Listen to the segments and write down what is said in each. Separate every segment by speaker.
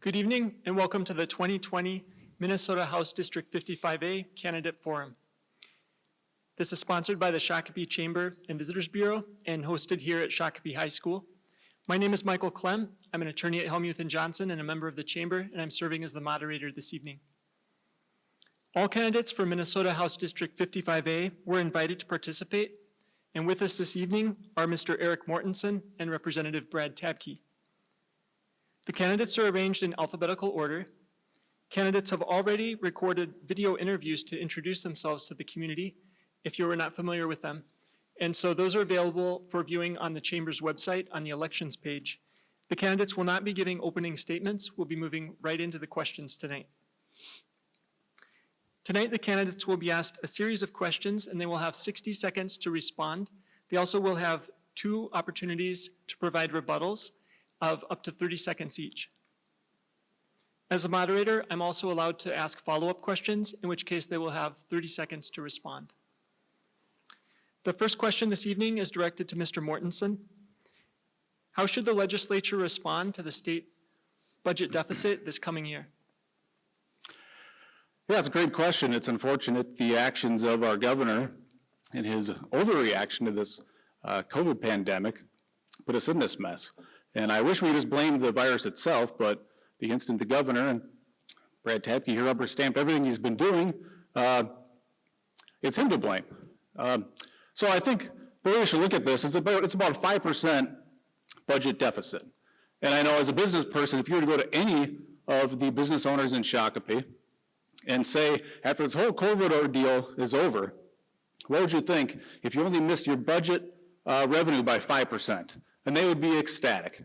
Speaker 1: Good evening and welcome to the 2020 Minnesota House District 55A Candidate Forum. This is sponsored by the Shakopee Chamber and Visitors Bureau and hosted here at Shakopee High School. My name is Michael Clem. I'm an attorney at Helmuth & Johnson and a member of the Chamber, and I'm serving as the moderator this evening. All candidates for Minnesota House District 55A were invited to participate, and with us this evening are Mr. Eric Mortensen and Representative Brad Tabke. The candidates are arranged in alphabetical order. Candidates have already recorded video interviews to introduce themselves to the community if you are not familiar with them. And so those are available for viewing on the Chamber's website on the elections page. The candidates will not be giving opening statements. We'll be moving right into the questions tonight. Tonight, the candidates will be asked a series of questions and they will have 60 seconds to respond. They also will have 2 opportunities to provide rebuttals of up to 30 seconds each. As a moderator, I'm also allowed to ask follow-up questions, in which case they will have 30 seconds to respond. The first question this evening is directed to Mr. Mortensen. How should the legislature respond to the state budget deficit this coming year?
Speaker 2: Yeah, it's a great question. It's unfortunate the actions of our governor and his overreaction to this COVID pandemic put us in this mess. And I wish we just blamed the virus itself, but the instant the governor and Brad Tabke here rubber stamped everything he's been doing, it's him to blame. So I think the way we should look at this is it's about a 5% budget deficit. And I know as a business person, if you were to go to any of the business owners in Shakopee and say, after this whole COVID ordeal is over, what would you think if you only missed your budget revenue by 5%? And they would be ecstatic.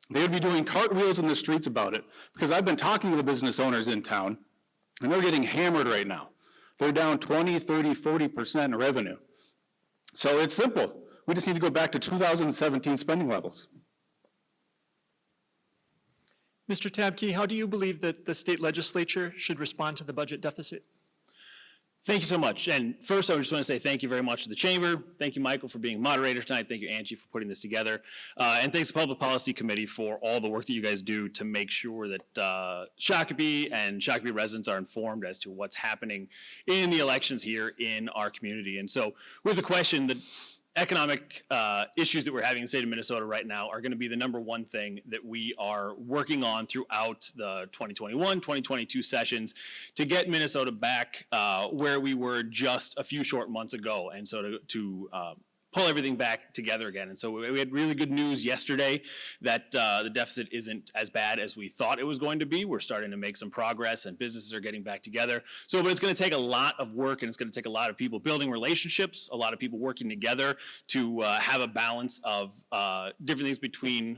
Speaker 2: They would be doing cartwheels in the streets about it, because I've been talking to the business owners in town, and they're getting hammered right now. They're down 20, 30, 40% in revenue. So it's simple. We just need to go back to 2017 spending levels.
Speaker 1: Mr. Tabke, how do you believe that the state legislature should respond to the budget deficit?
Speaker 3: Thank you so much. And first, I just want to say thank you very much to the Chamber. Thank you, Michael, for being moderator tonight. Thank you, Angie, for putting this together. And thanks to the Public Policy Committee for all the work that you guys do to make sure that Shakopee and Shakopee residents are informed as to what's happening in the elections here in our community. And so with the question, the economic issues that we're having in the state of Minnesota right now are going to be the #1 thing that we are working on throughout the 2021-2022 sessions to get Minnesota back where we were just a few short months ago, and so to pull everything back together again. And so we had really good news yesterday that the deficit isn't as bad as we thought it was going to be. We're starting to make some progress and businesses are getting back together. So, but it's going to take a lot of work, and it's going to take a lot of people building relationships, a lot of people working together to have a balance of different things between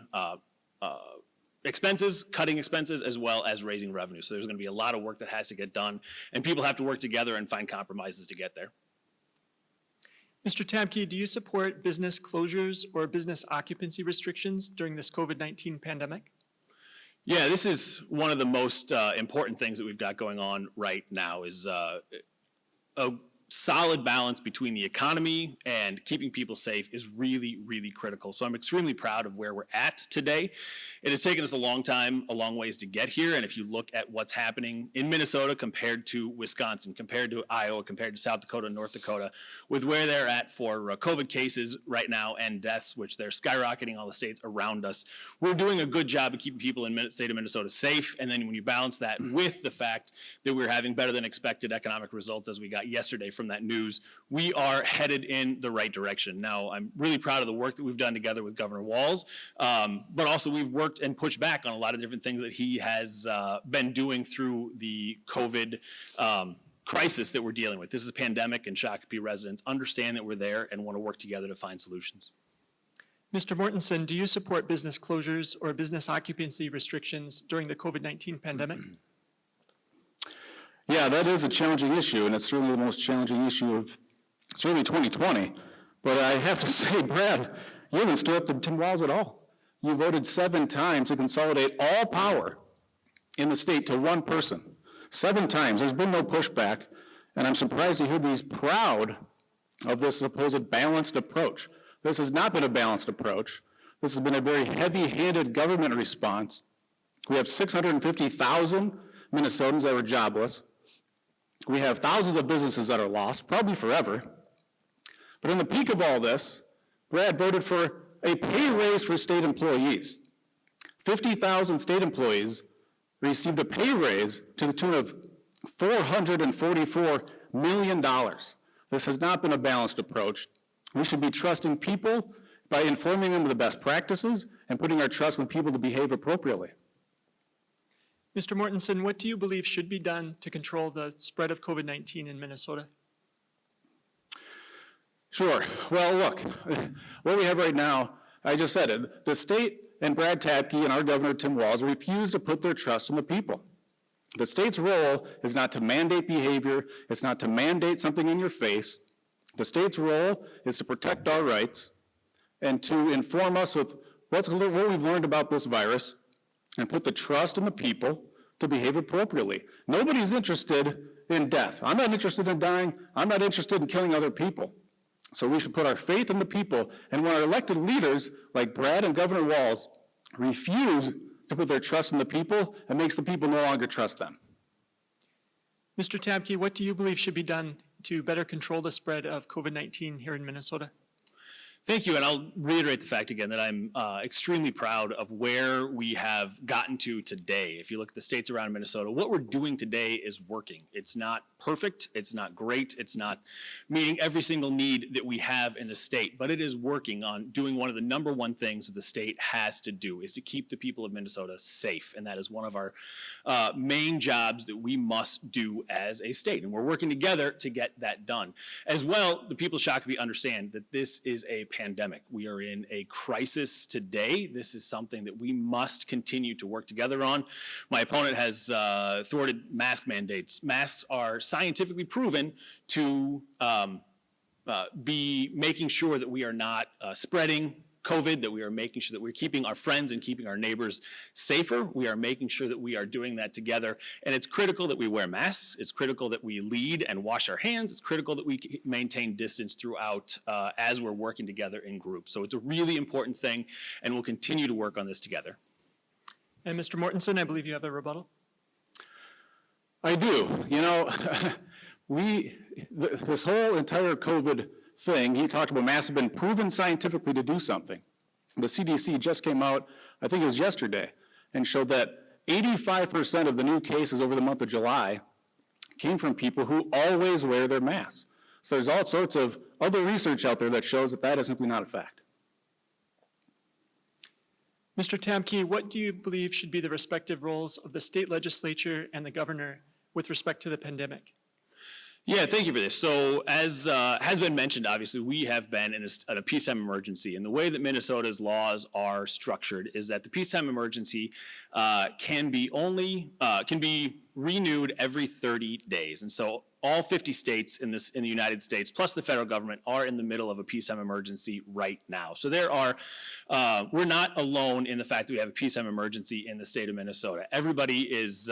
Speaker 3: expenses, cutting expenses, as well as raising revenue. So there's going to be a lot of work that has to get done, and people have to work together and find compromises to get there.
Speaker 1: Mr. Tabke, do you support business closures or business occupancy restrictions during this COVID-19 pandemic?
Speaker 3: Yeah, this is one of the most important things that we've got going on right now is a solid balance between the economy and keeping people safe is really, really critical. So I'm extremely proud of where we're at today. It has taken us a long time, a long ways to get here. And if you look at what's happening in Minnesota compared to Wisconsin, compared to Iowa, compared to South Dakota, North Dakota, with where they're at for COVID cases right now and deaths, which they're skyrocketing all the states around us, we're doing a good job of keeping people in the state of Minnesota safe. And then when you balance that with the fact that we're having better than expected economic results as we got yesterday from that news, we are headed in the right direction. Now, I'm really proud of the work that we've done together with Governor Walz, but also we've worked and pushed back on a lot of different things that he has been doing through the COVID crisis that we're dealing with. This is a pandemic, and Shakopee residents understand that we're there and want to work together to find solutions.
Speaker 1: Mr. Mortensen, do you support business closures or business occupancy restrictions during the COVID-19 pandemic?
Speaker 2: Yeah, that is a challenging issue, and it's certainly the most challenging issue of certainly 2020. But I have to say, Brad, you haven't stood up to Tim Walz at all. You voted 7 times to consolidate all power in the state to one person. 7 times. There's been no pushback, and I'm surprised to hear he's proud of this supposed balanced approach. This has not been a balanced approach. This has been a very heavy-handed government response We have 650,000 Minnesotans that are jobless. We have thousands of businesses that are lost, probably forever. But in the peak of all this, Brad voted for a pay raise for state employees. 50,000 state employees received a pay raise to the tune of $444 million. This has not been a balanced approach. We should be trusting people by informing them of the best practices and putting our trust in people to behave appropriately.
Speaker 1: Mr. Mortensen, what do you believe should be done to control the spread of COVID-19 in Minnesota?
Speaker 2: Sure. Well, look, what we have right now, I just said it, the state and Brad Tabke and our Governor Tim Walz refuse to put their trust in the people. The state's role is not to mandate behavior, it's not to mandate something in your face. The state's role is to protect our rights and to inform us with what we've learned about this virus and put the trust in the people to behave appropriately. Nobody's interested in death. I'm not interested in dying. I'm not interested in killing other people. So we should put our faith in the people. And when our elected leaders, like Brad and Governor Walz, refuse to put their trust in the people, it makes the people no longer trust them.
Speaker 1: Mr. Tabke, what do you believe should be done to better control the spread of COVID-19 here in Minnesota?
Speaker 3: Thank you, and I'll reiterate the fact again that I'm extremely proud of where we have gotten to today. If you look at the states around Minnesota, what we're doing today is working. It's not perfect, it's not great, it's not meeting every single need that we have in the state, but it is working on doing one of the number one things that the state has to do, is to keep the people of Minnesota safe, and that is one of our main jobs that we must do as a state, and we're working together to get that done. As well, the people of Shakopee understand that this is a pandemic. We are in a crisis today. This is something that we must continue to work together on. My opponent has thwarted mask mandates. Masks are scientifically proven to be making sure that we are not spreading COVID, that we are making sure that we're keeping our friends and keeping our neighbors safer. We are making sure that we are doing that together. And it's critical that we wear masks. It's critical that we lead and wash our hands. It's critical that we maintain distance throughout as we're working together in groups. So it's a really important thing, and we'll continue to work on this together.
Speaker 1: And Mr. Mortensen, I believe you have a rebuttal.
Speaker 2: I do. You know, this whole entire COVID thing, he talked about masks have been proven scientifically to do something. The CDC just came out, I think it was yesterday, and showed that 85% of the new cases over the month of July came from people who always wear their masks. So there's all sorts of other research out there that shows that that is simply not a fact.
Speaker 1: Mr. Tabke, what do you believe should be the respective roles of the state legislature and the governor with respect to the pandemic?
Speaker 3: Yeah, thank you for this. So as has been mentioned, obviously, we have been in a peacetime emergency. And the way that Minnesota's laws are structured is that the peacetime emergency can be renewed every 30 days. And so all 50 states in the United States, plus the federal government, are in the middle of a peacetime emergency right now. So we're not alone in the fact that we have a peacetime emergency in the state of Minnesota. Everybody is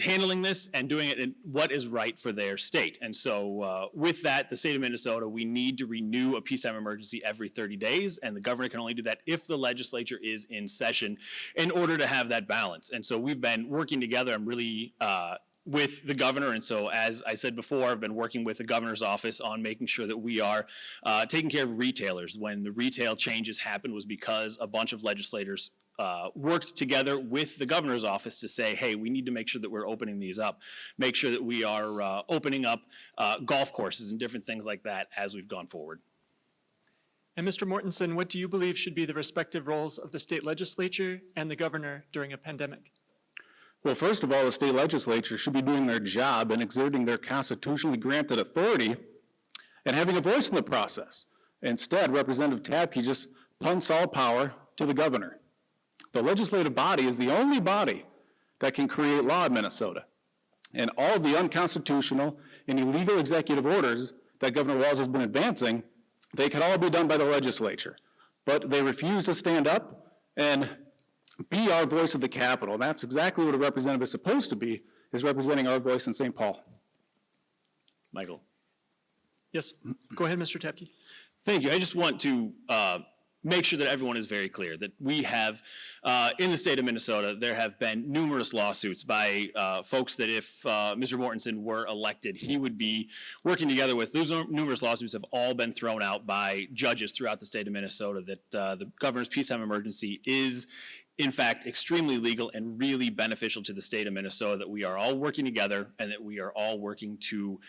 Speaker 3: handling this and doing it in what is right for their state. And so with that, the state of Minnesota, we need to renew a peacetime emergency every 30 days, and the governor can only do that if the legislature is in session in order to have that balance. And so we've been working together. I'm really with the governor, and so as I said before, I've been working with the governor's office on making sure that we are taking care of retailers. When the retail changes happened was because a bunch of legislators worked together with the governor's office to say, hey, we need to make sure that we're opening these up, make sure that we are opening up golf courses and different things like that as we've gone forward.
Speaker 1: And Mr. Mortensen, what do you believe should be the respective roles of the state legislature and the governor during a pandemic?
Speaker 2: Well, first of all, the state legislature should be doing their job and exerting their constitutionally granted authority and having a voice in the process. Instead, Representative Tabke just punts all power to the governor. The legislative body is the only body that can create law in Minnesota. And all of the unconstitutional and illegal executive orders that Governor Walz has been advancing, they can all be done by the legislature. But they refuse to stand up and be our voice at the Capitol. And that's exactly what a representative is supposed to be, is representing our voice in St. Paul.
Speaker 3: Michael.
Speaker 1: Yes, go ahead, Mr. Tabke.
Speaker 3: Thank you. I just want to make sure that everyone is very clear that we have, in the state of Minnesota, there have been numerous lawsuits by folks that if Mr. Mortensen were elected, he would be working together with. Those numerous lawsuits have all been thrown out by judges throughout the state of Minnesota that the governor's peacetime emergency is in fact, extremely legal and really beneficial to the state of Minnesota, that we are all working together and that we are all working to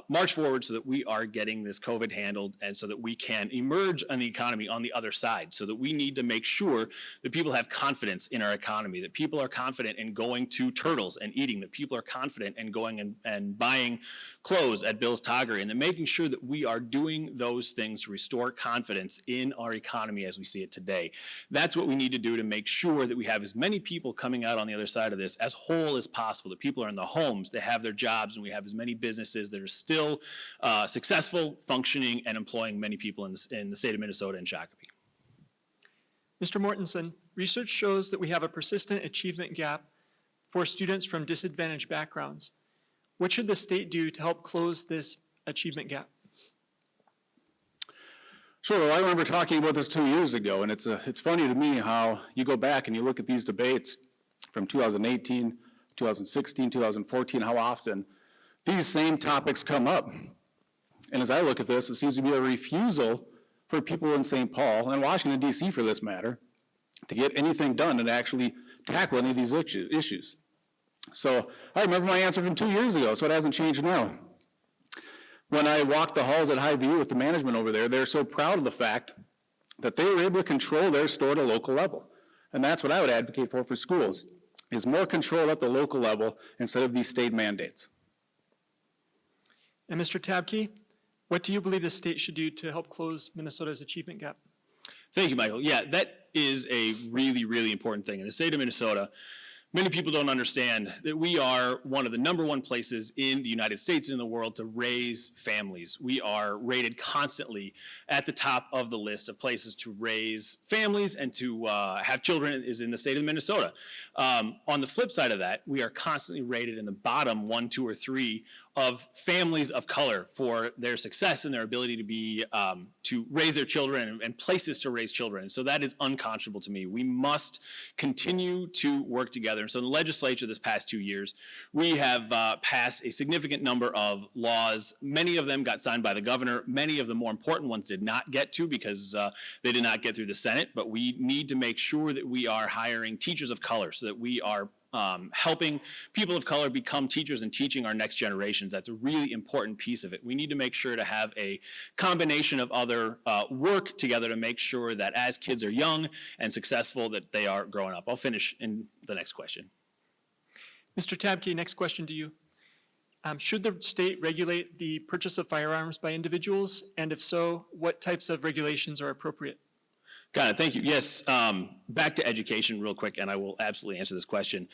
Speaker 3: march forward so that we are getting this COVID handled and so that we can emerge on the economy on the other side. So that we need to make sure that people have confidence in our economy, that people are confident in going to Turtles and eating, that people are confident in going and buying clothes at Bill's Toggery, and then making sure that we are doing those things to restore confidence in our economy as we see it today. That's what we need to do to make sure that we have as many people coming out on the other side of this as whole as possible, that people are in their homes, they have their jobs, and we have as many businesses that are still successful, functioning, and employing many people in the state of Minnesota and Shakopee.
Speaker 1: Mr. Mortensen, research shows that we have a persistent achievement gap for students from disadvantaged backgrounds. What should the state do to help close this achievement gap?
Speaker 2: Sure, well, I remember talking about this 2 years ago, and it's funny to me how you go back and you look at these debates from 2018, 2016, 2014, how often these same topics come up. And as I look at this, it seems to be a refusal for people in St. Paul, and Washington, D.C. for this matter, to get anything done and actually tackle any of these issues. So I remember my answer from 2 years ago, so it hasn't changed now. When I walked the halls at Highview with the management over there, they're so proud of the fact that they were able to control their store at a local level. And that's what I would advocate for schools, is more control at the local level instead of these state mandates.
Speaker 1: And Mr. Tabke, what do you believe the state should do to help close Minnesota's achievement gap?
Speaker 3: Thank you, Michael. Yeah, that is a really, really important thing. In the state of Minnesota, many people don't understand that we are one of the #1 places in the United States and in the world to raise families. We are rated constantly at the top of the list of places to raise families and to have children is in the state of Minnesota. On the flip side of that, we are constantly rated in the bottom 1, 2, or 3 of families of color for their success and their ability to be to raise their children and places to raise children. And so that is unconscionable to me. We must continue to work together. And so in the legislature this past 2 years, we have passed a significant number of laws. Many of them got signed by the governor. Many of the more important ones did not get to because they did not get through the Senate. But we need to make sure that we are hiring teachers of color so that we are helping people of color become teachers and teaching our next generations. That's a really important piece of it. We need to make sure to have a combination of other work together to make sure that as kids are young and successful that they are growing up. I'll finish in the next question.
Speaker 1: Mr. Tabke, next question to you. Should the state regulate the purchase of firearms by individuals? And if so, what types of regulations are appropriate?
Speaker 3: Got it. Thank you. Yes. Back to education real quick, and I will absolutely answer this question.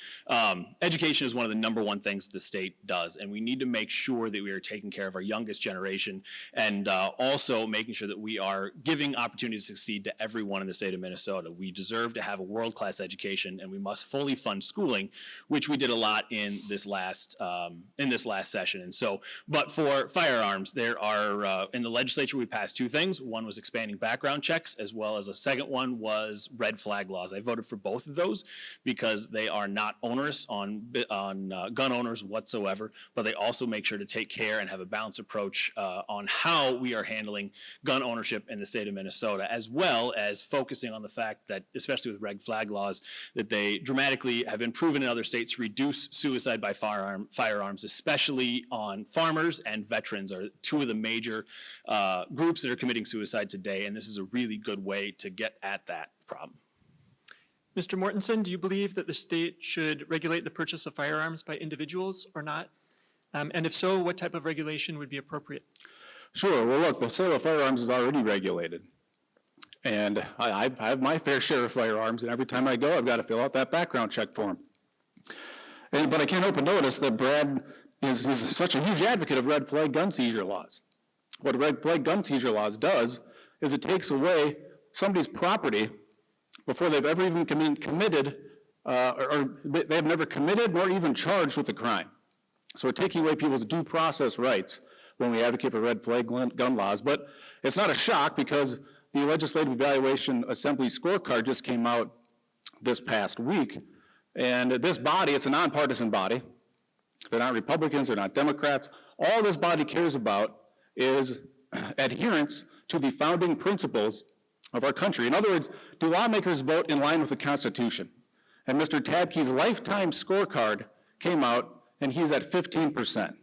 Speaker 3: Education is one of the #1 things that the state does, and we need to make sure that we are taking care of our youngest generation and also making sure that we are giving opportunity to succeed to everyone in the state of Minnesota. We deserve to have a world-class education, and we must fully fund schooling, which we did a lot in this last session. And so, but for firearms, there are in the legislature we passed 2 things. One was expanding background checks, as well as a second one was red flag laws. I voted for both of those because they are not onerous on gun owners whatsoever, but they also make sure to take care and have a balanced approach on how we are handling gun ownership in the state of Minnesota, as well as focusing on the fact that, especially with red flag laws, that they dramatically have been proven in other states to reduce suicide by firearms, especially on farmers and veterans are 2 of the major groups that are committing suicide today, and this is a really good way to get at that problem.
Speaker 1: Mr. Mortensen, do you believe that the state should regulate the purchase of firearms by individuals or not? And if so, what type of regulation would be appropriate?
Speaker 2: Sure, well look, the sale of firearms is already regulated. And I have my fair share of firearms, and every time I go, I've got to fill out that background check form. But I can't help but notice that Brad is such a huge advocate of red flag gun seizure laws. What red flag gun seizure laws does is it takes away somebody's property before they've ever even committed, or they have never committed nor even charged with a crime. So we're taking away people's due process rights when we advocate for red flag gun laws. But it's not a shock because the Legislative Evaluation Assembly scorecard just came out this past week, and this body, it's a nonpartisan body. They're not Republicans, they're not Democrats. All this body cares about is adherence to the founding principles of our country. In other words, do lawmakers vote in line with the Constitution? And Mr. Tabke's lifetime scorecard came out, and he's at 15%.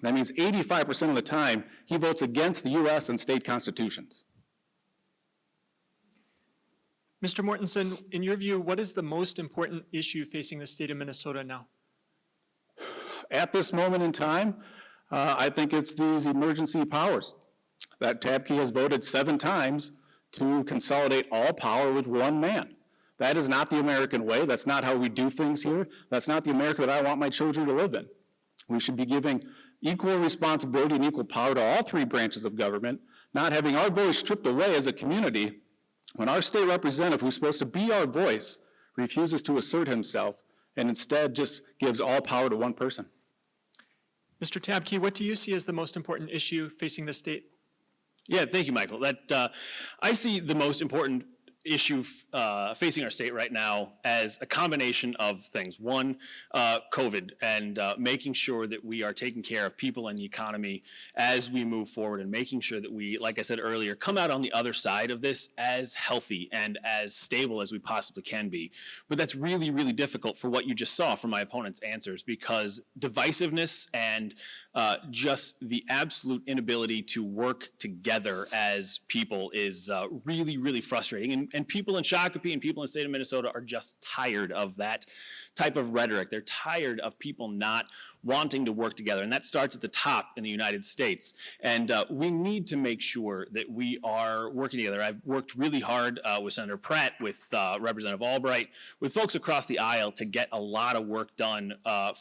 Speaker 2: That means 85% of the time, he votes against the U.S. and state constitutions.
Speaker 1: Mr. Mortensen, in your view, what is the most important issue facing the state of Minnesota now?
Speaker 2: At this moment in time, I think it's these emergency powers. That Tabke has voted 7 times to consolidate all power with one man. That is not the American way. That's not how we do things here. That's not the America that I want my children to live in. We should be giving equal responsibility and equal power to all 3 branches of government, not having our voice stripped away as a community when our state representative, who's supposed to be our voice, refuses to assert himself and instead just gives all power to one person.
Speaker 1: Mr. Tabke, what do you see as the most important issue facing the state?
Speaker 3: Yeah, thank you, Michael. I see the most important issue facing our state right now as a combination of things. One, COVID, and making sure that we are taking care of people and the economy as we move forward, and making sure that we, like I said earlier, come out on the other side of this as healthy and as stable as we possibly can be. But that's really, really difficult for what you just saw from my opponent's answers, because divisiveness and just the absolute inability to work together as people is really, really frustrating. And people in Shakopee and people in the state of Minnesota are just tired of that type of rhetoric. They're tired of people not wanting to work together. And that starts at the top in the United States. And we need to make sure that we are working together. I've worked really hard with Senator Pratt, with Representative Albright, with folks across the aisle to get a lot of work done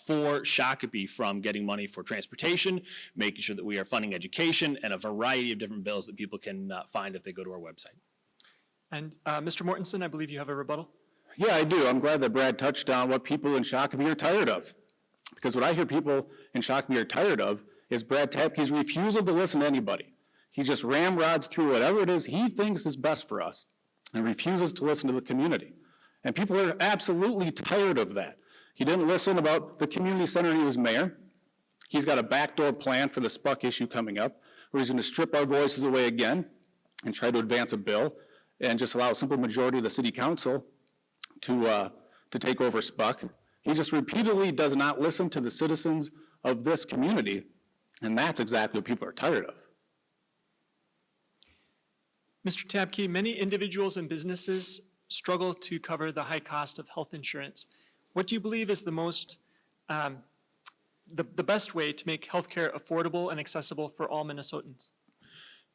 Speaker 3: for Shakopee, from getting money for transportation, making sure that we are funding education, and a variety of different bills that people can find if they go to our website.
Speaker 1: And Mr. Mortensen, I believe you have a rebuttal.
Speaker 2: Yeah, I do. I'm glad that Brad touched on what people in Shakopee are tired of. Because what I hear people in Shakopee are tired of is Brad Tabke's refusal to listen to anybody. He just ramrods through whatever it is he thinks is best for us and refuses to listen to the community. And people are absolutely tired of that. He didn't listen about the community center when he was mayor. He's got a backdoor plan for the Spuck issue coming up, where he's going to strip our voices away again and try to advance a bill and just allow a simple majority of the city council to take over Spuck. He just repeatedly does not listen to the citizens of this community, and that's exactly what people are tired of.
Speaker 1: Mr. Tabke, many individuals and businesses struggle to cover the high cost of health insurance. What do you believe is the best way to make healthcare affordable and accessible for all Minnesotans?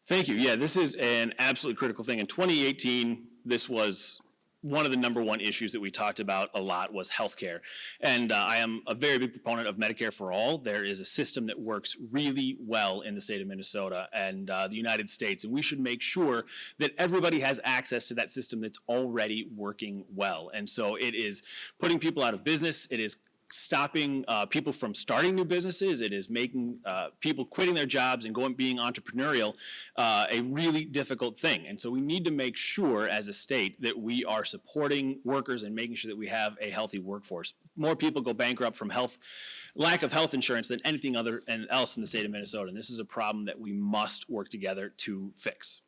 Speaker 3: Thank you. Yeah, this is an absolutely critical thing. In 2018, this was one of the #1 issues that we talked about a lot, was healthcare. And I am a very big proponent of Medicare for all. There is a system that works really well in the state of Minnesota and the United States, and we should make sure that everybody has access to that system that's already working well. And so it is putting people out of business. It is stopping people from starting new businesses. It is making people quitting their jobs and being entrepreneurial a really difficult thing. And so we need to make sure as a state that we are supporting workers and making sure that we have a healthy workforce. More people go bankrupt from lack of health insurance than anything else in the state of Minnesota. And this is a problem that we must work together to fix.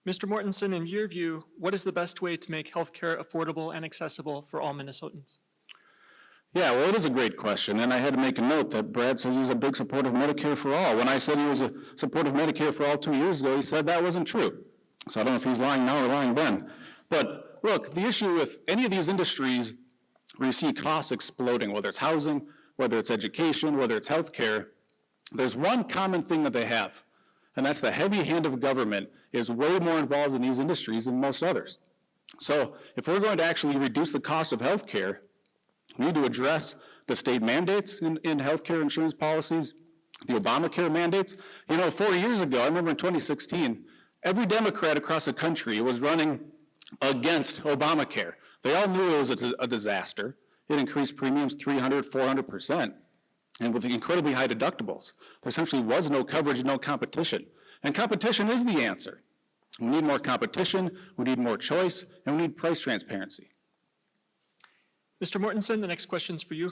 Speaker 1: Mr. Mortensen, in your view, what is the best way to make healthcare affordable and accessible for all Minnesotans?
Speaker 2: Yeah, well, it is a great question, and I had to make a note that Brad says he's a big supporter of Medicare for all. When I said he was a supporter of Medicare for all 2 years ago, he said that wasn't true. So I don't know if he's lying now or lying then. But look, the issue with any of these industries where you see costs exploding, whether it's housing, whether it's education, whether it's healthcare, there's one common thing that they have, and that's the heavy hand of government is way more involved in these industries than most others. So if we're going to actually reduce the cost of healthcare, we need to address the state mandates in healthcare insurance policies, the Obamacare mandates. 4 years ago, I remember in 2016, every Democrat across the country was running against Obamacare. They all knew it was a disaster. It increased premiums 300, 400%, and with incredibly high deductibles. There essentially was no coverage and no competition. And competition is the answer. We need more competition, we need more choice, and we need price transparency.
Speaker 1: Mr. Mortensen, the next question is for you.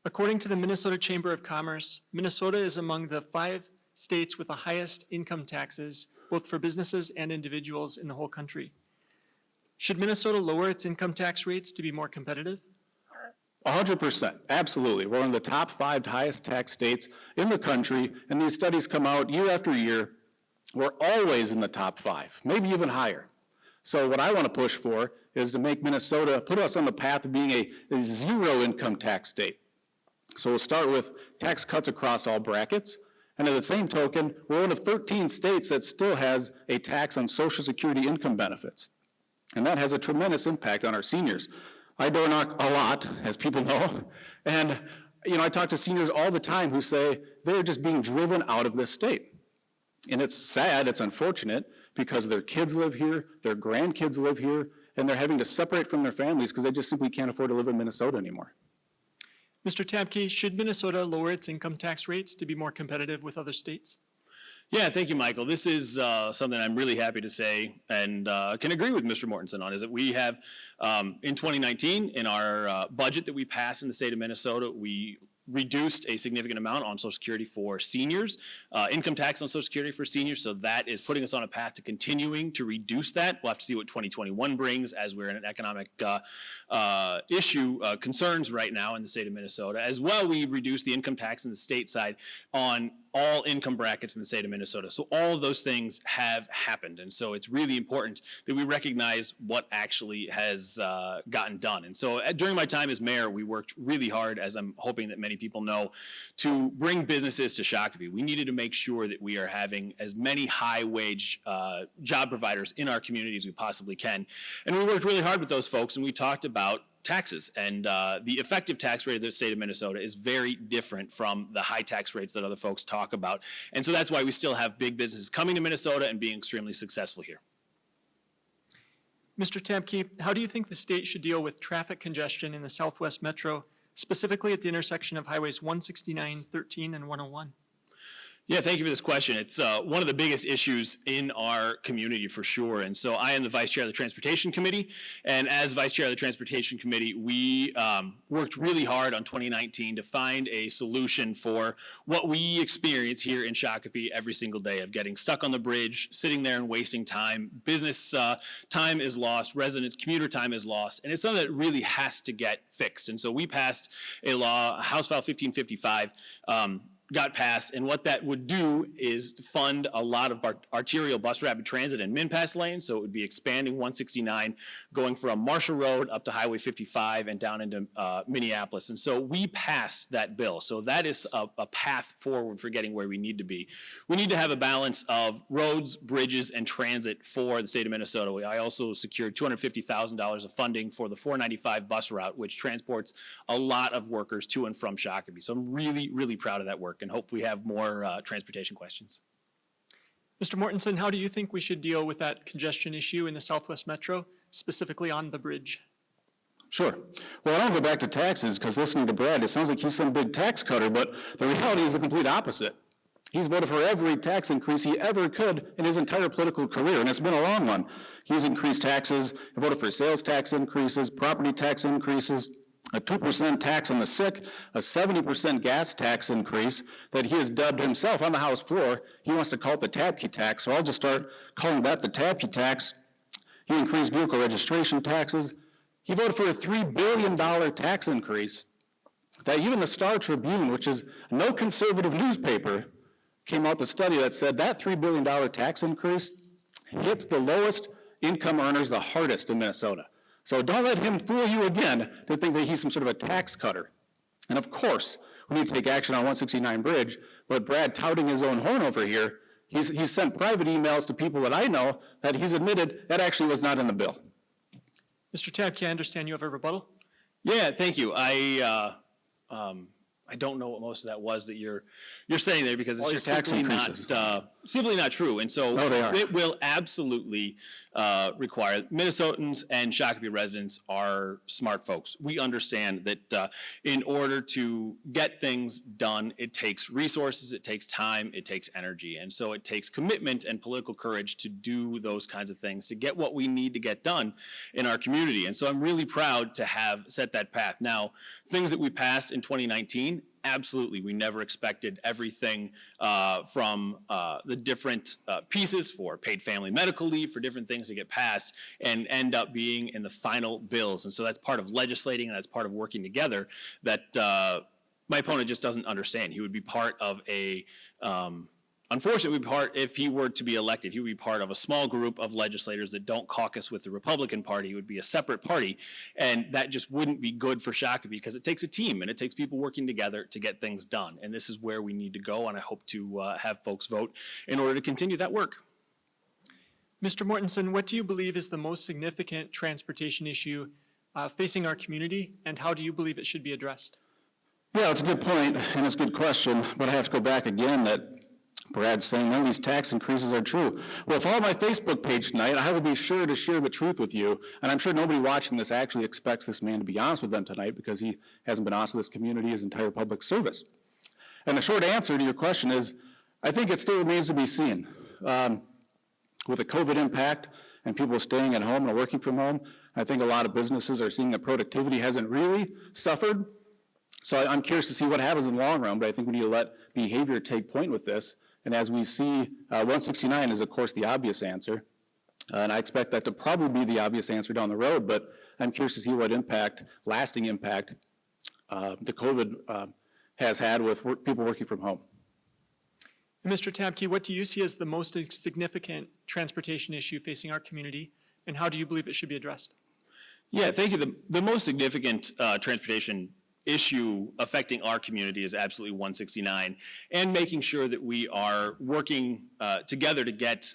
Speaker 1: According to the Minnesota Chamber of Commerce, Minnesota is among the 5 states with the highest income taxes, both for businesses and individuals in the whole country. Should Minnesota lower its income tax rates to be more competitive?
Speaker 2: 100%, absolutely. We're one of the top 5 highest tax states in the country, and these studies come out year after year. We're always in the top 5, maybe even higher. So what I want to push for is to make Minnesota, put us on the path of being a zero income tax state. So we'll start with tax cuts across all brackets, and at the same token, we're one of 13 states that still has a tax on Social Security income benefits. And that has a tremendous impact on our seniors. I door knock a lot, as people know, and I talk to seniors all the time who say they're just being driven out of this state. And it's sad, it's unfortunate, because their kids live here, their grandkids live here, and they're having to separate from their families because they just simply can't afford to live in Minnesota anymore.
Speaker 1: Mr. Tabke, should Minnesota lower its income tax rates to be more competitive with other states?
Speaker 3: Yeah, thank you, Michael. This is something I'm really happy to say and can agree with Mr. Mortensen on, is that we have, in 2019, in our budget that we passed in the state of Minnesota, we reduced a significant amount on Social Security for seniors, income tax on Social Security for seniors, so that is putting us on a path to continuing to reduce that. We'll have to see what 2021 brings as we're in an economic concerns right now in the state of Minnesota. As well, we reduced the income tax in the state side on all income brackets in the state of Minnesota. So all of those things have happened. And so it's really important that we recognize what actually has gotten done. And so during my time as mayor, we worked really hard, as I'm hoping that many people know, to bring businesses to Shakopee. We needed to make sure that we are having as many high-wage job providers in our community as we possibly can. And we worked really hard with those folks, and we talked about taxes, and the effective tax rate of the state of Minnesota is very different from the high tax rates that other folks talk about. And so that's why we still have big businesses coming to Minnesota and being extremely successful here.
Speaker 1: Mr. Tabke, how do you think the state should deal with traffic congestion in the Southwest Metro, specifically at the intersection of highways 169, 13, and 101?
Speaker 3: Yeah, thank you for this question. It's one of the biggest issues in our community for sure. And so I am the vice chair of the Transportation Committee. And as vice chair of the Transportation Committee, we worked really hard on 2019 to find a solution for what we experience here in Shakopee every single day, of getting stuck on the bridge, sitting there and wasting time. Business time is lost, residents, commuter time is lost, and it's something that really has to get fixed. And so we passed a law, House File 1555, got passed, and what that would do is fund a lot of arterial bus rapid transit and min-pass lanes. So it would be expanding 169, going from Marshall Road up to Highway 55 and down into Minneapolis. And so we passed that bill. So that is a path forward for getting where we need to be. We need to have a balance of roads, bridges, and transit for the state of Minnesota. I also secured $250,000 of funding for the 495 bus route, which transports a lot of workers to and from Shakopee. So I'm really, really proud of that work, and hope we have more transportation questions.
Speaker 1: Mr. Mortensen, how do you think we should deal with that congestion issue in the Southwest Metro, specifically on the bridge?
Speaker 2: Sure. Well, I don't go back to taxes, because listening to Brad, it sounds like he's some big tax cutter, but the reality is the complete opposite. He's voted for every tax increase he ever could in his entire political career, and it's been a long one. He's increased taxes, he voted for sales tax increases, property tax increases, a 2% tax on the sick, a 70% gas tax increase that he has dubbed himself on the House floor. He wants to call it the Tabke tax, so I'll just start calling that the Tabke tax. He increased vehicle registration taxes. He voted for a $3 billion tax increase that even the Star Tribune, which is no conservative newspaper, came out with a study that said that $3 billion tax increase hits the lowest income earners the hardest in Minnesota. So don't let him fool you again to think that he's some sort of a tax cutter. And of course, we need to take action on 169 Bridge, but Brad touting his own horn over here, he's sent private emails to people that I know that he's admitted that actually was not in the bill.
Speaker 1: Mr. Tabke, I understand you have a rebuttal.
Speaker 3: Yeah, thank you. I don't know what most of that was that you're saying there, because it's just simply not simply not true. And so
Speaker 2: No, they are.
Speaker 3: it will absolutely require Minnesotans and Shakopee residents are smart folks. We understand that in order to get things done, it takes resources, it takes time, it takes energy. And so it takes commitment and political courage to do those kinds of things, to get what we need to get done in our community. And so I'm really proud to have set that path. Now, things that we passed in 2019, absolutely, we never expected everything from the different pieces for paid family medical leave, for different things to get passed and end up being in the final bills. And so that's part of legislating and that's part of working together that my opponent just doesn't understand. He would be part of a, unfortunately, if he were to be elected, he would be part of a small group of legislators that don't caucus with the Republican Party. It would be a separate party, and that just wouldn't be good for Shakopee because it takes a team and it takes people working together to get things done. And this is where we need to go, and I hope to have folks vote in order to continue that work.
Speaker 1: Mr. Mortensen, what do you believe is the most significant transportation issue facing our community, and how do you believe it should be addressed?
Speaker 2: Yeah, it's a good point, and it's a good question, but I have to go back again that Brad's saying none of these tax increases are true. Well, follow my Facebook page tonight. I will be sure to share the truth with you, and I'm sure nobody watching this actually expects this man to be honest with them tonight because he hasn't been honest with this community his entire public service. And the short answer to your question is, I think it still remains to be seen. With the COVID impact and people staying at home and working from home, I think a lot of businesses are seeing that productivity hasn't really suffered. So I'm curious to see what happens in the long run, but I think we need to let behavior take point with this. And as we see, 169 is, of course, the obvious answer. And I expect that to probably be the obvious answer down the road, but I'm curious to see what impact, lasting impact, the COVID has had with people working from home.
Speaker 1: Mr. Tabke, what do you see as the most significant transportation issue facing our community, and how do you believe it should be addressed?
Speaker 3: Yeah, thank you. The most significant transportation issue affecting our community is absolutely 169, and making sure that we are working together to get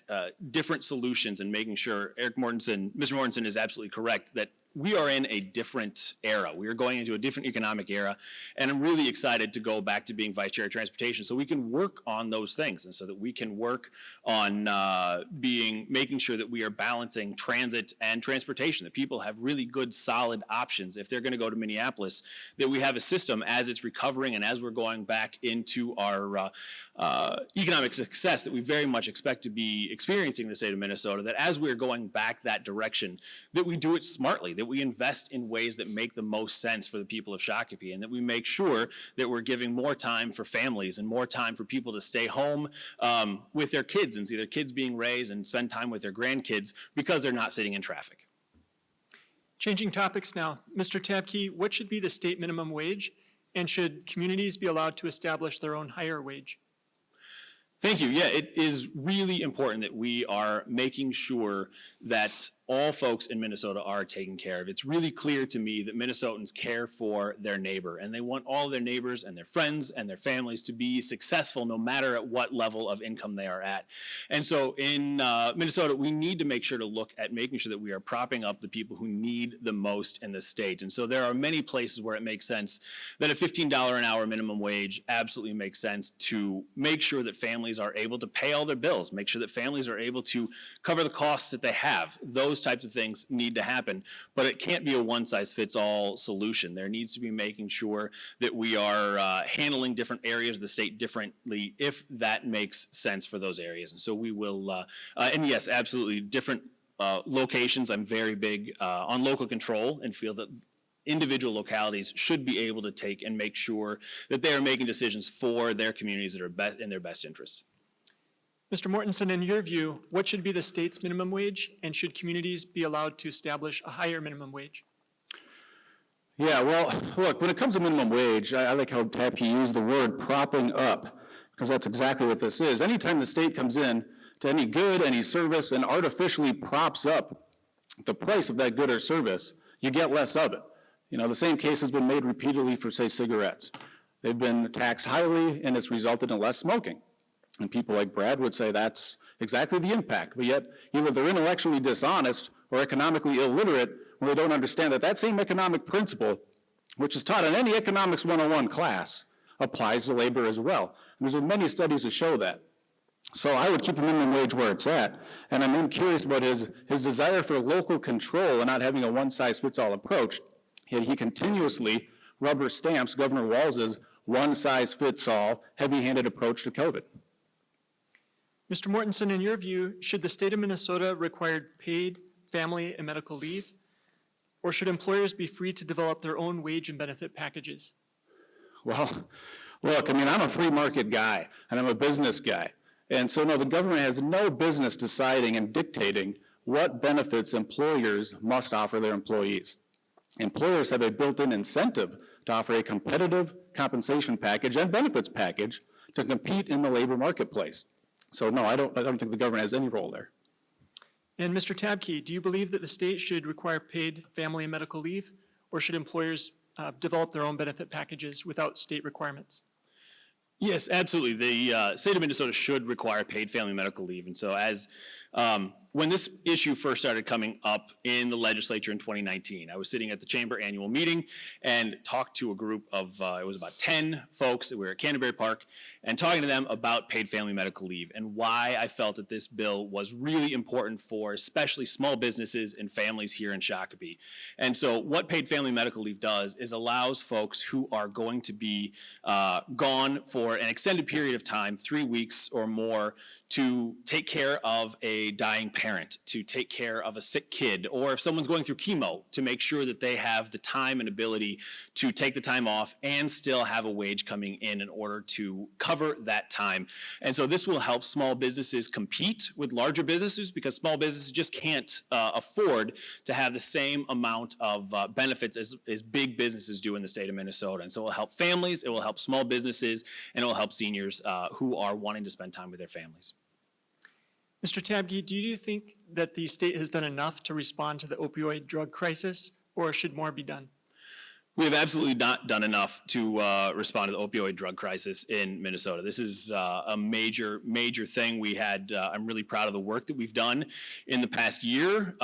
Speaker 3: different solutions and making sure Mr. Mortensen is absolutely correct that we are in a different era. We are going into a different economic era, and I'm really excited to go back to being Vice Chair of Transportation so we can work on those things and so that we can work on making sure that we are balancing transit and transportation, that people have really good, solid options if they're going to go to Minneapolis, that we have a system as it's recovering and as we're going back into our economic success that we very much expect to be experiencing in the state of Minnesota, that as we're going back that direction, that we do it smartly, that we invest in ways that make the most sense for the people of Shakopee, and that we make sure that we're giving more time for families and more time for people to stay home with their kids and see their kids being raised and spend time with their grandkids because they're not sitting in traffic.
Speaker 1: Changing topics now. Mr. Tabke, what should be the state minimum wage, and should communities be allowed to establish their own higher wage?
Speaker 3: Thank you. Yeah, it is really important that we are making sure that all folks in Minnesota are taken care of. It's really clear to me that Minnesotans care for their neighbor, and they want all their neighbors and their friends and their families to be successful no matter at what level of income they are at. And so in Minnesota, we need to make sure to look at making sure that we are propping up the people who need the most in the state. And so there are many places where it makes sense that a $15 an hour minimum wage absolutely makes sense to make sure that families are able to pay all their bills, make sure that families are able to cover the costs that they have. Those types of things need to happen, but it can't be a one-size-fits-all solution. There needs to be making sure that we are handling different areas of the state differently if that makes sense for those areas. And so we will, and yes, absolutely, different locations. I'm very big on local control and feel that individual localities should be able to take and make sure that they are making decisions for their communities that are in their best interest.
Speaker 1: Mr. Mortensen, in your view, what should be the state's minimum wage, and should communities be allowed to establish a higher minimum wage?
Speaker 2: Yeah, well, look, when it comes to minimum wage, I like how Tabke used the word propping up, because that's exactly what this is. Anytime the state comes in to any good, any service, and artificially props up the price of that good or service, you get less of it. You know, the same case has been made repeatedly for, say, cigarettes. They've been taxed highly, and it's resulted in less smoking. And people like Brad would say that's exactly the impact. But yet, either they're intellectually dishonest or economically illiterate when they don't understand that that same economic principle, which is taught in any Economics 101 class, applies to labor as well. And there's been many studies that show that. So I would keep the minimum wage where it's at. And I'm curious about his desire for local control and not having a one-size-fits-all approach. Yet he continuously rubber stamps Governor Walz's one-size-fits-all, heavy-handed approach to COVID.
Speaker 1: Mr. Mortensen, in your view, should the state of Minnesota require paid family and medical leave, or should employers be free to develop their own wage and benefit packages?
Speaker 2: Well, look, I mean, I'm a free market guy, and I'm a business guy. And so, no, the government has no business deciding and dictating what benefits employers must offer their employees. Employers have a built-in incentive to offer a competitive compensation package and benefits package to compete in the labor marketplace. So, no, I don't think the government has any role there.
Speaker 1: And Mr. Tabke, do you believe that the state should require paid family and medical leave, or should employers develop their own benefit packages without state requirements?
Speaker 3: Yes, absolutely. The state of Minnesota should require paid family medical leave. And so when this issue first started coming up in the legislature in 2019, I was sitting at the chamber annual meeting and talked to a group of, it was about 10 folks that were at Canterbury Park, and talking to them about paid family medical leave and why I felt that this bill was really important for especially small businesses and families here in Shakopee. And so what paid family medical leave does is allows folks who are going to be gone for an extended period of time, 3 weeks or more, to take care of a dying parent, to take care of a sick kid, or if someone's going through chemo, to make sure that they have the time and ability to take the time off and still have a wage coming in order to cover that time. And so this will help small businesses compete with larger businesses, because small businesses just can't afford to have the same amount of benefits as big businesses do in the state of Minnesota. And so it will help families, it will help small businesses, and it will help seniors who are wanting to spend time with their families.
Speaker 1: Mr. Tabke, do you think that the state has done enough to respond to the opioid drug crisis, or should more be done?
Speaker 3: We have absolutely not done enough to respond to the opioid drug crisis in Minnesota. This is a major, major thing. I'm really proud of the work that we've done in the past year,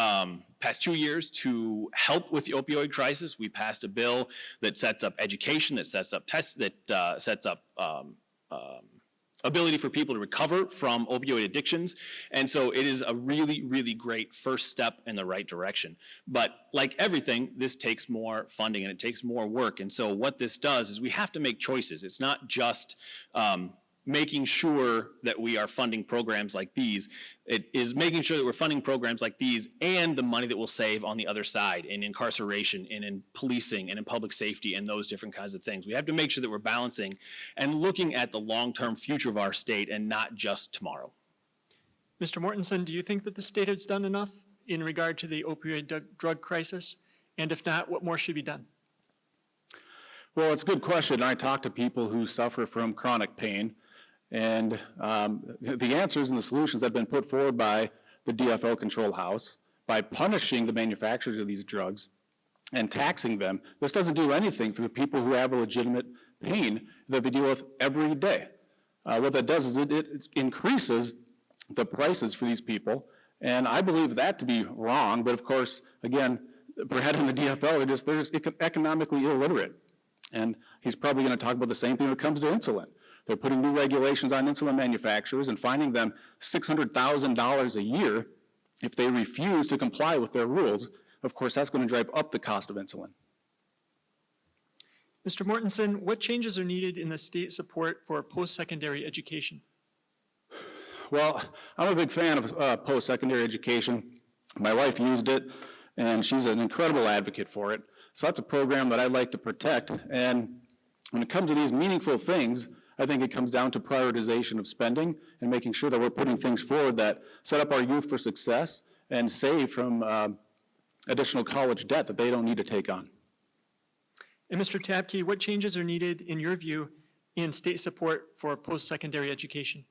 Speaker 3: past 2 years to help with the opioid crisis. We passed a bill that sets up education, that sets up tests, that sets up ability for people to recover from opioid addictions. And so it is a really, really great first step in the right direction. But like everything, this takes more funding and it takes more work. And so what this does is we have to make choices. It's not just making sure that we are funding programs like these. It is making sure that we're funding programs like these and the money that we'll save on the other side in incarceration and in policing and in public safety and those different kinds of things. We have to make sure that we're balancing and looking at the long-term future of our state and not just tomorrow.
Speaker 1: Mr. Mortensen, do you think that the state has done enough in regard to the opioid drug crisis? And if not, what more should be done?
Speaker 2: Well, it's a good question. I talk to people who suffer from chronic pain, and the answers and the solutions that have been put forward by the DFL Control House, by punishing the manufacturers of these drugs and taxing them, this doesn't do anything for the people who have a legitimate pain that they deal with every day. What that does is it increases the prices for these people, and I believe that to be wrong, but of course, again, Brad and the DFL, they're just economically illiterate. And he's probably going to talk about the same thing when it comes to insulin. They're putting new regulations on insulin manufacturers and fining them $600,000 a year if they refuse to comply with their rules. Of course, that's going to drive up the cost of insulin.
Speaker 1: Mr. Mortensen, what changes are needed in the state support for post-secondary education?
Speaker 2: Well, I'm a big fan of post-secondary education. My wife used it, and she's an incredible advocate for it. So that's a program that I'd like to protect. And when it comes to these meaningful things, I think it comes down to prioritization of spending and making sure that we're putting things forward that set up our youth for success and save from additional college debt that they don't need to take on.
Speaker 1: And Mr. Tabke, what changes are needed, in your view, in state support for post-secondary education?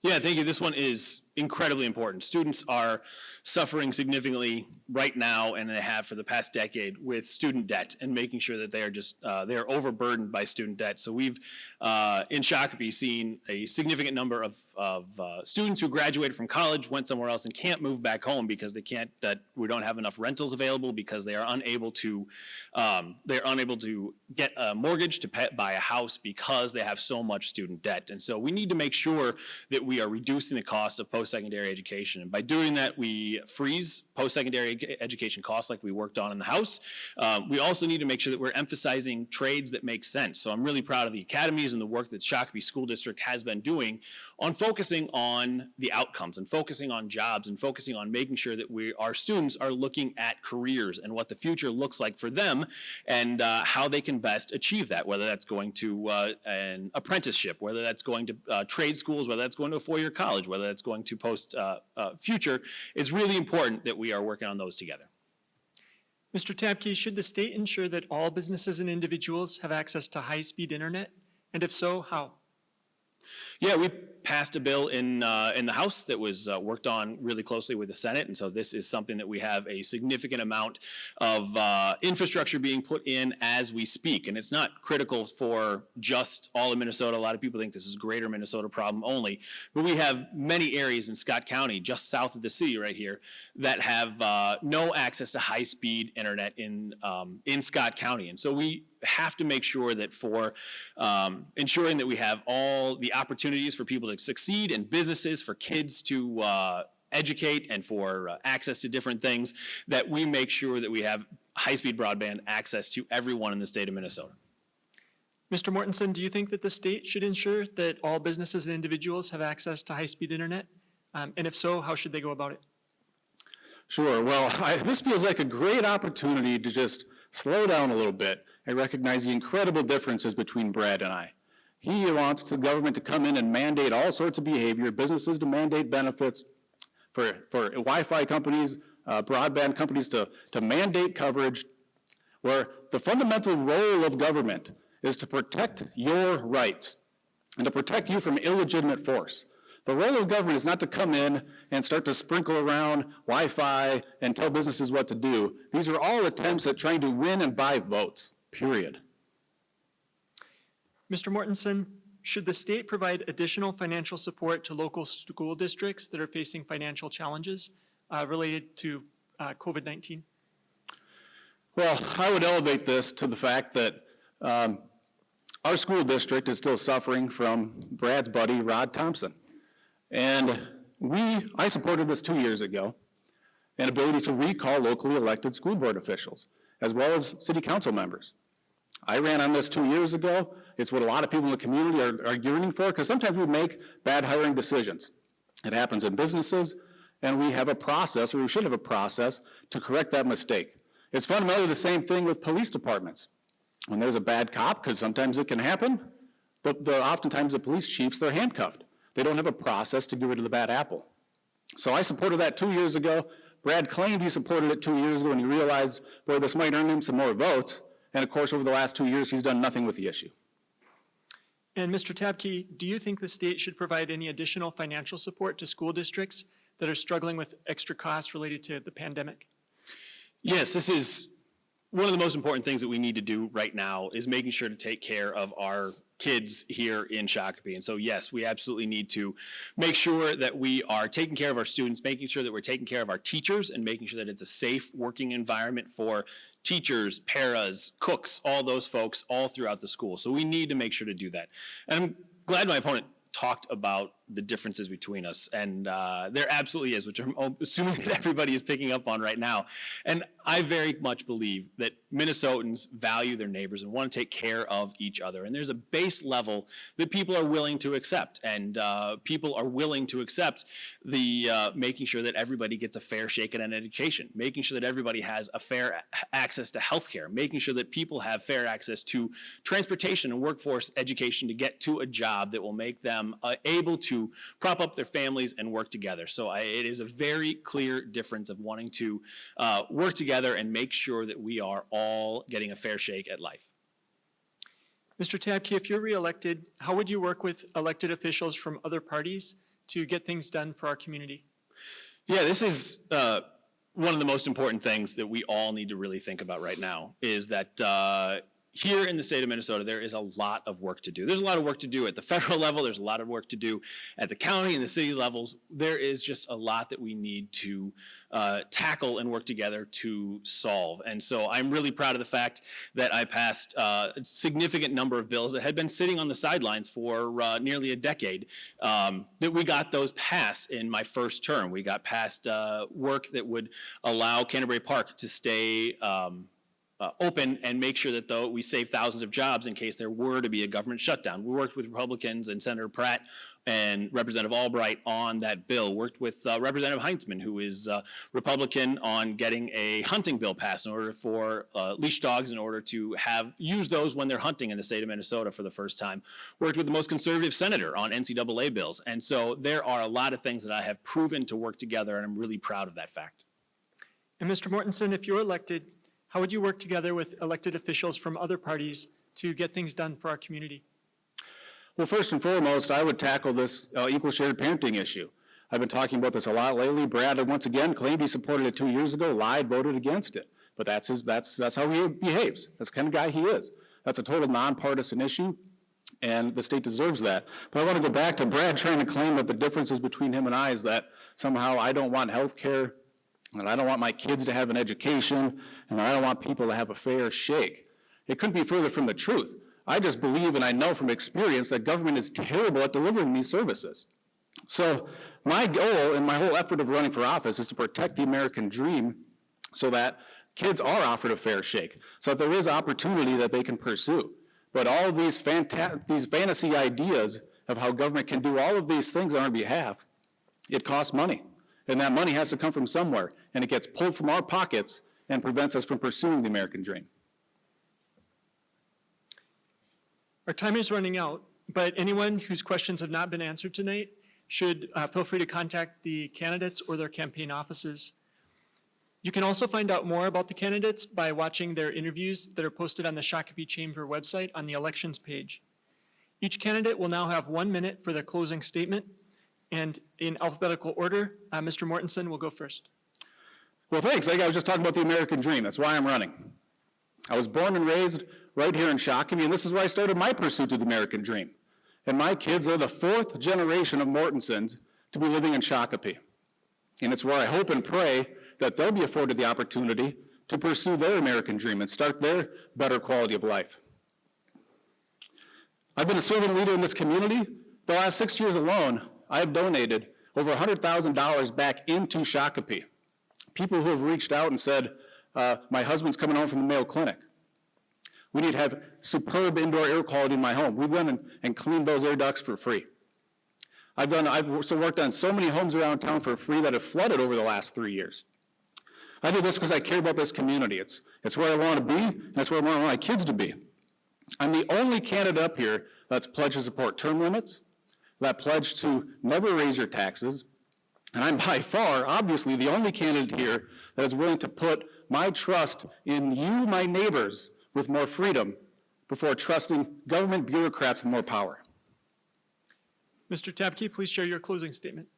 Speaker 3: Yeah, thank you. This one is incredibly important. Students are suffering significantly right now, and they have for the past decade, with student debt and making sure that they are overburdened by student debt. So we've in Shakopee seen a significant number of students who graduated from college, went somewhere else, and can't move back home because we don't have enough rentals available, because they are unable to get a mortgage to buy a house because they have so much student debt. And so we need to make sure that we are reducing the cost of post-secondary education. And by doing that, we freeze post-secondary education costs like we worked on in the House. We also need to make sure that we're emphasizing trades that make sense. So I'm really proud of the academies and the work that Shakopee School District has been doing on focusing on the outcomes and focusing on jobs and focusing on making sure that our students are looking at careers and what the future looks like for them, and how they can best achieve that, whether that's going to an apprenticeship, whether that's going to trade schools, whether that's going to a four-year college, whether that's going to future. It's really important that we are working on those together.
Speaker 1: Mr. Tabke, should the state ensure that all businesses and individuals have access to high-speed internet? And if so, how?
Speaker 3: Yeah, we passed a bill in the House that was worked on really closely with the Senate, and so this is something that we have a significant amount of infrastructure being put in as we speak, and it's not critical for just all of Minnesota. A lot of people think this is a greater Minnesota problem only, but we have many areas in Scott County, just south of the city right here, that have no access to high-speed internet in Scott County, and so we have to make sure that for ensuring that we have all the opportunities for people to succeed, and businesses, for kids to educate, and for access to different things, that we make sure that we have high-speed broadband access to everyone in the state of Minnesota.
Speaker 1: Mr. Mortensen, do you think that the state should ensure that all businesses and individuals have access to high-speed internet? And if so, how should they go about it?
Speaker 2: Sure. Well, this feels like a great opportunity to just slow down a little bit and recognize the incredible differences between Brad and I. He wants the government to come in and mandate all sorts of behavior, businesses to mandate benefits, for Wi-Fi companies, broadband companies to mandate coverage, where the fundamental role of government is to protect your rights and to protect you from illegitimate force. The role of government is not to come in and start to sprinkle around Wi-Fi and tell businesses what to do. These are all attempts at trying to win and buy votes, period.
Speaker 1: Mr. Mortensen, should the state provide additional financial support to local school districts that are facing financial challenges related to COVID-19?
Speaker 2: Well, I would elevate this to the fact that our school district is still suffering from Brad's buddy, Rod Thompson. And I supported this 2 years ago, an ability to recall locally elected school board officials, as well as city council members. I ran on this 2 years ago. It's what a lot of people in the community are yearning for, because sometimes we make bad hiring decisions. It happens in businesses, and we have a process, or we should have a process, to correct that mistake. It's fundamentally the same thing with police departments. When there's a bad cop, because sometimes it can happen, oftentimes the police chiefs, they're handcuffed. They don't have a process to get rid of the bad apple. So I supported that 2 years ago. Brad claimed he supported it 2 years ago when he realized, boy, this might earn him some more votes. And of course, over the last 2 years, he's done nothing with the issue.
Speaker 1: And Mr. Tabke, do you think the state should provide any additional financial support to school districts that are struggling with extra costs related to the pandemic?
Speaker 3: Yes, this is one of the most important things that we need to do right now, is making sure to take care of our kids here in Shakopee. And so, yes, we absolutely need to make sure that we are taking care of our students, making sure that we're taking care of our teachers, and making sure that it's a safe working environment for teachers, paras, cooks, all those folks all throughout the school. So we need to make sure to do that. And I'm glad my opponent talked about the differences between us, and there absolutely is, which I'm assuming that everybody is picking up on right now. And I very much believe that Minnesotans value their neighbors and want to take care of each other. And there's a base level that people are willing to accept, and people are willing to accept the making sure that everybody gets a fair shake at an education, making sure that everybody has a fair access to healthcare, making sure that people have fair access to transportation and workforce education to get to a job that will make them able to prop up their families and work together. So it is a very clear difference of wanting to work together and make sure that we are all getting a fair shake at life.
Speaker 1: Mr. Tabke, if you're reelected, how would you work with elected officials from other parties to get things done for our community?
Speaker 3: Yeah, this is one of the most important things that we all need to really think about right now is that here in the state of Minnesota, there is a lot of work to do. There's a lot of work to do at the federal level. There's a lot of work to do at the county and the city levels. There is just a lot that we need to tackle and work together to solve. And so I'm really proud of the fact that I passed a significant number of bills that had been sitting on the sidelines for nearly a decade, that we got those passed in my first term. We got passed work that would allow Canterbury Park to stay open and make sure that we save thousands of jobs in case there were to be a government shutdown. We worked with Republicans and Senator Pratt and Representative Albright on that bill, worked with Representative Heintzman, who is Republican, on getting a hunting bill passed in order for leash dogs in order to use those when they're hunting in the state of Minnesota for the first time. Worked with the most conservative senator on NCAA bills. And so there are a lot of things that I have proven to work together, and I'm really proud of that fact.
Speaker 1: And Mr. Mortensen, if you're elected, how would you work together with elected officials from other parties to get things done for our community?
Speaker 2: Well, first and foremost, I would tackle this equal shared parenting issue. I've been talking about this a lot lately. Brad, once again, claimed he supported it 2 years ago, lied, voted against it. But that's how he behaves. That's the kind of guy he is. That's a total nonpartisan issue, and the state deserves that. But I want to go back to Brad trying to claim that the differences between him and I is that somehow I don't want health care, and I don't want my kids to have an education, and I don't want people to have a fair shake. It couldn't be further from the truth. I just believe, and I know from experience, that government is terrible at delivering these services. So my goal and my whole effort of running for office is to protect the American dream so that kids are offered a fair shake, so that there is opportunity that they can pursue. But all these fantasy ideas of how government can do all of these things on our behalf, it costs money. And that money has to come from somewhere, and it gets pulled from our pockets and prevents us from pursuing the American dream.
Speaker 1: Our time is running out, but anyone whose questions have not been answered tonight should feel free to contact the candidates or their campaign offices. You can also find out more about the candidates by watching their interviews that are posted on the Shakopee Chamber website on the elections page. Each candidate will now have 1 minute for their closing statement, and in alphabetical order, Mr. Mortensen will go first.
Speaker 2: Well, thanks. I was just talking about the American dream. That's why I'm running. I was born and raised right here in Shakopee, and this is why I started my pursuit of the American dream. And my kids are the 4th generation of Mortensens to be living in Shakopee. And it's where I hope and pray that they'll be afforded the opportunity to pursue their American dream and start their better quality of life. I've been a servant leader in this community. The last 6 years alone, I have donated over $100,000 back into Shakopee. People who have reached out and said, my husband's coming home from the Mayo Clinic. We need to have superb indoor air quality in my home. We went and cleaned those air ducts for free. I've also worked on so many homes around town for free that have flooded over the last 3 years. I do this because I care about this community. It's where I want to be, and that's where I want my kids to be. I'm the only candidate up here that's pledged to support term limits, that pledged to never raise your taxes, and I'm by far, obviously, the only candidate here that is willing to put my trust in you, my neighbors, with more freedom before trusting government bureaucrats with more power.
Speaker 1: Mr. Tabke, please share your closing statement.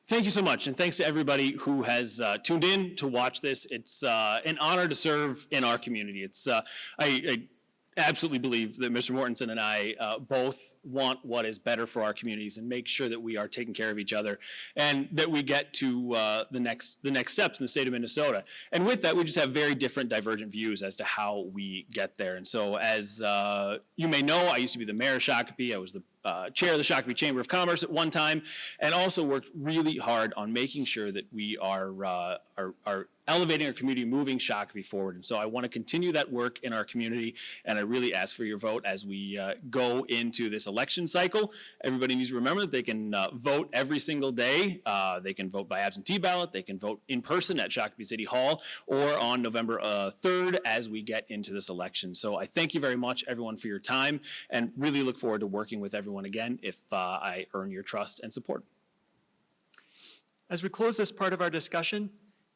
Speaker 3: Thank you so much, and thanks to everybody who has tuned in to watch this. It's an honor to serve in our community. I absolutely believe that Mr. Mortensen and I both want what is better for our communities and make sure that we are taking care of each other and that we get to the next steps in the state of Minnesota. And with that, we just have very different, divergent views as to how we get there. And so as you may know, I used to be the mayor of Shakopee. I was the chair of the Shakopee Chamber of Commerce at one time, and also worked really hard on making sure that we are elevating our community, moving Shakopee forward. And so I want to continue that work in our community, and I really ask for your vote as we go into this election cycle. Everybody needs to remember that they can vote every single day. They can vote by absentee ballot. They can vote in person at Shakopee City Hall or on November 3rd as we get into this election. So I thank you very much, everyone, for your time, and really look forward to working with everyone again if I earn your trust and support.
Speaker 1: As we close this part of our discussion,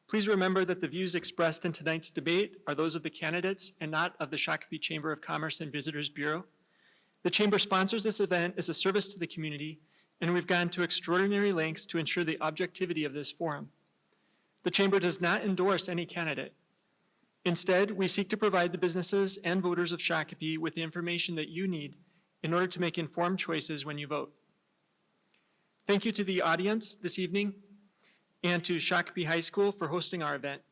Speaker 1: please remember that the views expressed in tonight's debate are those of the candidates and not of the Shakopee Chamber of Commerce and Visitors Bureau. The Chamber sponsors this event as a service to the community and we've gone to extraordinary lengths to ensure the objectivity of this forum. The Chamber does not endorse any candidate. Instead, we seek to provide the businesses and voters of Shakopee with the information that you need in order to make informed choices when you vote. Thank you to the audience this evening and to Shakopee High School for hosting our event.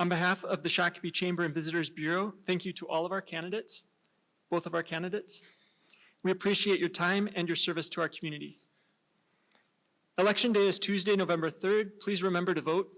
Speaker 1: On behalf of the Shakopee Chamber and Visitors Bureau, thank you to all of our candidates, both of our candidates. We appreciate your time and your service to our community. Election Day is Tuesday, November 3rd. Please remember to vote.